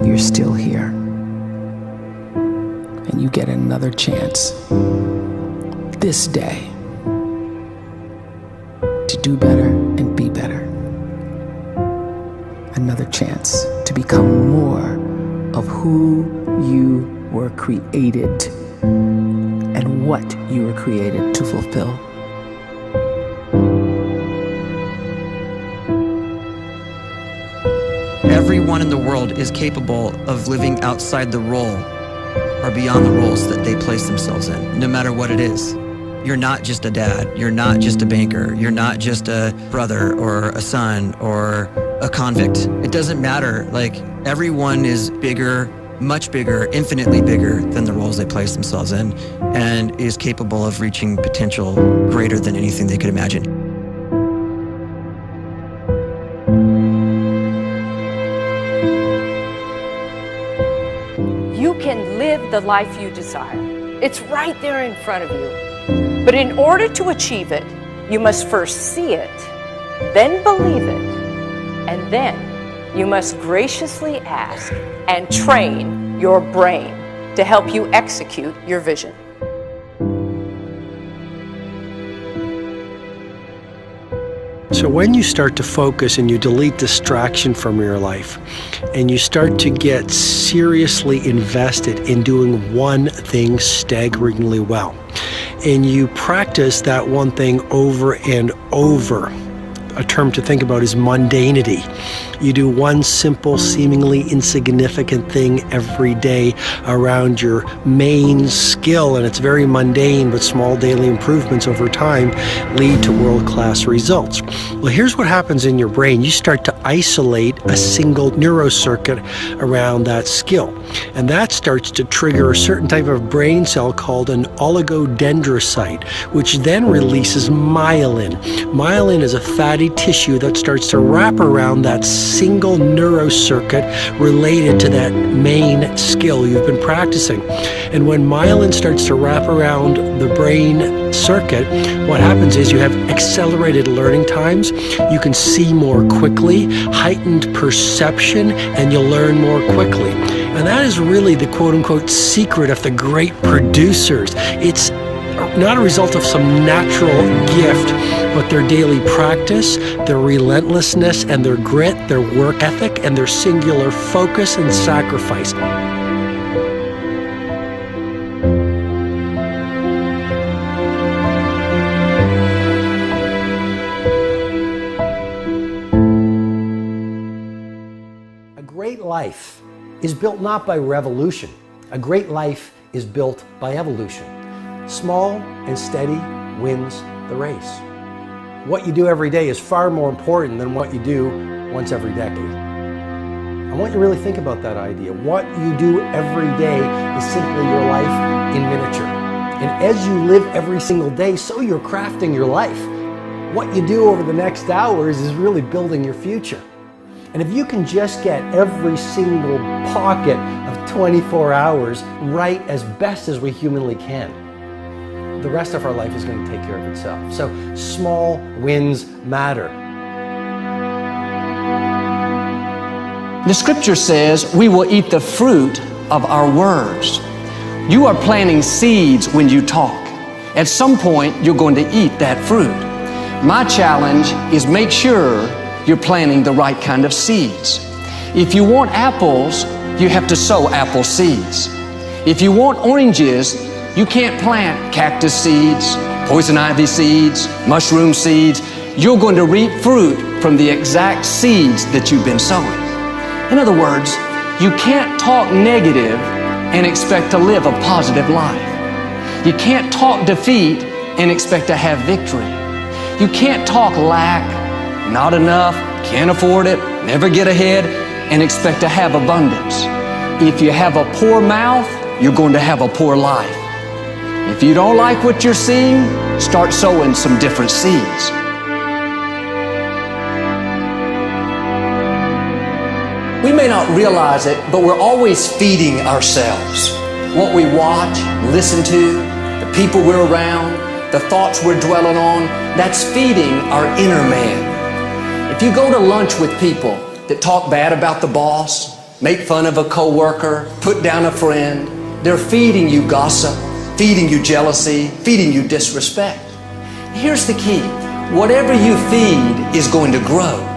you're still here. And you get another chance this day to do better and be better. Another chance to become more of who you were created and what you were created to fulfill. Everyone in the world is capable of living outside the role or beyond the roles that they place themselves in, no matter what it is. You're not just a dad, you're not just a banker, you're not just a brother or a son or a convict. It doesn't matter. Like, everyone is bigger, much bigger, infinitely bigger than the roles they place themselves in, and is capable of reaching potential greater than anything they could imagine. You can live the life you desire. It's right there in front of you. But in order to achieve it, you must first see it, then believe it, and then you must graciously ask and train your brain to help you execute your vision. So when you start to focus and you delete distraction from your life, and you start to get seriously invested in doing one thing staggeringly well, and you practice that one thing over and over, a term to think about is mundanity. You do one simple, seemingly insignificant thing every day around your main skill, and it's very mundane, but small daily improvements over time lead to world-class results. Well, here's what happens in your brain. You start to isolate a single neurocircuit around that skill, and that starts to trigger a certain type of brain cell called an oligodendrocyte, which then releases myelin. Myelin is a fatty tissue that starts to wrap around that single neurocircuit related to that main skill you've been practicing. And when myelin starts to wrap around the brain circuit, what happens is you have accelerated learning times, you can see more quickly, heightened perception, and you'll learn more quickly. And that is really the quote-unquote secret of the great producers. It's not a result of some natural gift, but their daily practice, their relentlessness and their grit, their work ethic, and their singular focus and sacrifice. A great life is built not by revolution. A great life is built by evolution. Small and steady wins the race. What you do every day is far more important than what you do once every decade. I want you to really think about that idea. What you do every day is simply your life in miniature. And as you live every single day, so you're crafting your life. What you do over the next hours is really building your future. And if you can just get every single pocket of 24 hours right as best as we humanly can, the rest of our life is going to take care of itself. So small wins matter. The scripture says we will eat the fruit of our words. You are planting seeds when you talk. At some point, you're going to eat that fruit. My challenge is make sure you're planting the right kind of seeds. If you want apples, you have to sow apple seeds. If you want oranges, you can't plant cactus seeds, poison ivy seeds, mushroom seeds. You're going to reap fruit from the exact seeds that you've been sowing. In other words, you can't talk negative and expect to live a positive life. You can't talk defeat and expect to have victory. You can't talk lack, not enough, can't afford it, never get ahead, and expect to have abundance. If you have a poor mouth, you're going to have a poor life. If you don't like what you're seeing, start sowing some different seeds. We may not realize it, but we're always feeding ourselves. What we watch, listen to, the people we're around, the thoughts we're dwelling on, that's feeding our inner man. If you go to lunch with people that talk bad about the boss, make fun of a coworker, put down a friend. They're feeding you gossip, feeding you jealousy, feeding you disrespect. Here's the key. Whatever you feed is going to grow.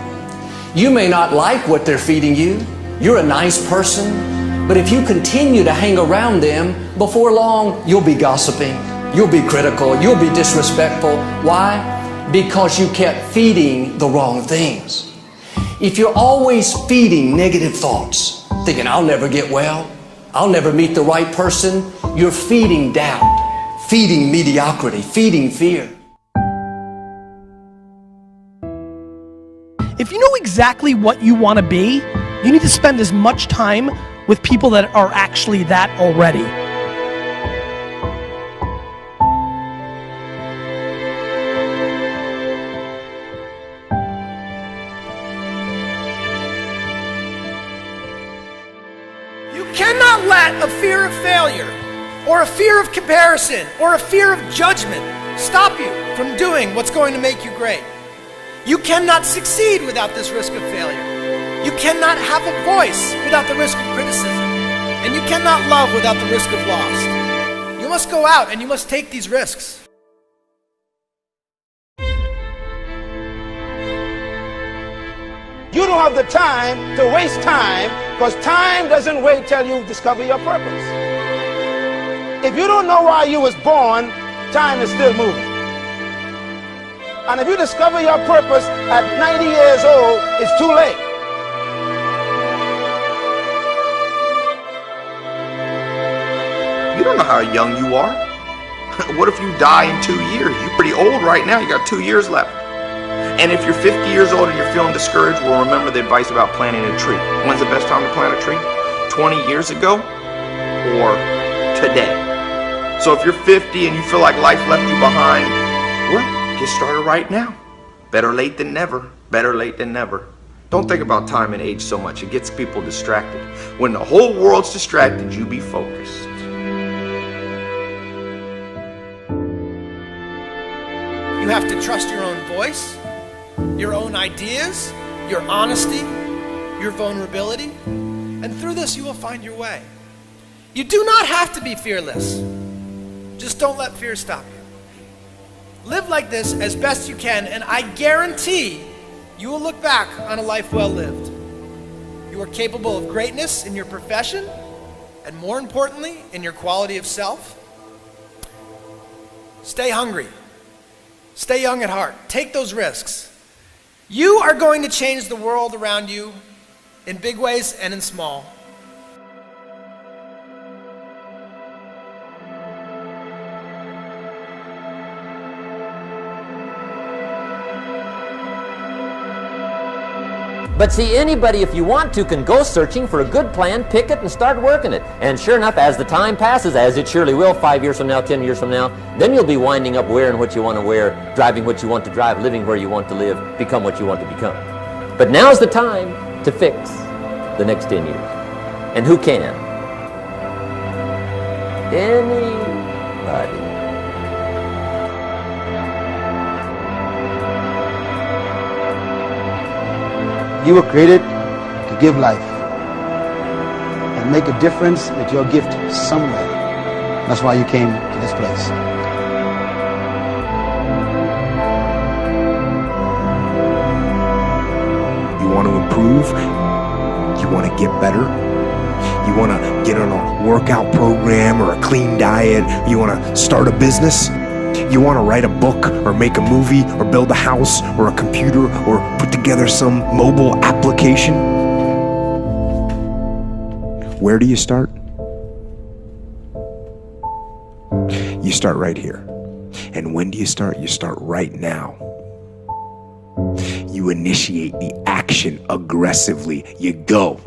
You may not like what they're feeding you. You're a nice person. But if you continue to hang around them, before long, you'll be gossiping. You'll be critical. You'll be disrespectful. Why? Because you kept feeding the wrong things. If you're always feeding negative thoughts, thinking, I'll never get well, I'll never meet the right person, you're feeding doubt, feeding mediocrity, feeding fear. If you know exactly what you want to be, you need to spend as much time with people that are actually that already. You cannot let a fear of failure, or a fear of comparison, or a fear of judgment stop you from doing what's going to make you great. You cannot succeed without this risk of failure. You cannot have a voice without the risk of criticism. And you cannot love without the risk of loss. You must go out and you must take these risks. You don't have the time to waste time, because time doesn't wait till you discover your purpose. If you don't know why you was born, time is still moving. And if you discover your purpose at 90 years old, it's too late. You don't know how young you are. What if you die in 2 years? You're pretty old right now. You got 2 years left. And if you're 50 years old and you're feeling discouraged, well, remember the advice about planting a tree. When's the best time to plant a tree? 20 years ago or today? So if you're 50 and you feel like life left you behind, well, get started right now. Better late than never. Better late than never. Don't think about time and age so much. It gets people distracted. When the whole world's distracted, you be focused. You have to trust your own voice, your own ideas, your honesty, your vulnerability, and through this you will find your way. You do not have to be fearless. Just don't let fear stop you. Live like this as best you can, and I guarantee you will look back on a life well lived. You are capable of greatness in your profession, and more importantly, in your quality of self. Stay hungry. Stay young at heart. Take those risks. You are going to change the world around you in big ways and in small. But see, anybody, if you want to, can go searching for a good plan, pick it, and start working it. And sure enough, as the time passes, as it surely will 5 years from now, 10 years from now, then you'll be winding up wearing what you want to wear, driving what you want to drive, living where you want to live, become what you want to become. But now's the time to fix the next 10 years. And who can? Anybody. You were created to give life and make a difference with your gift somewhere. That's why you came to this place. You want to improve? You want to get better? You want to get on a workout program or a clean diet? You want to start a business? You want to write a book or make a movie or build a house or a computer or put together some mobile application? Where do you start? You start right here. And when do you start? You start right now. You initiate the action aggressively. You go.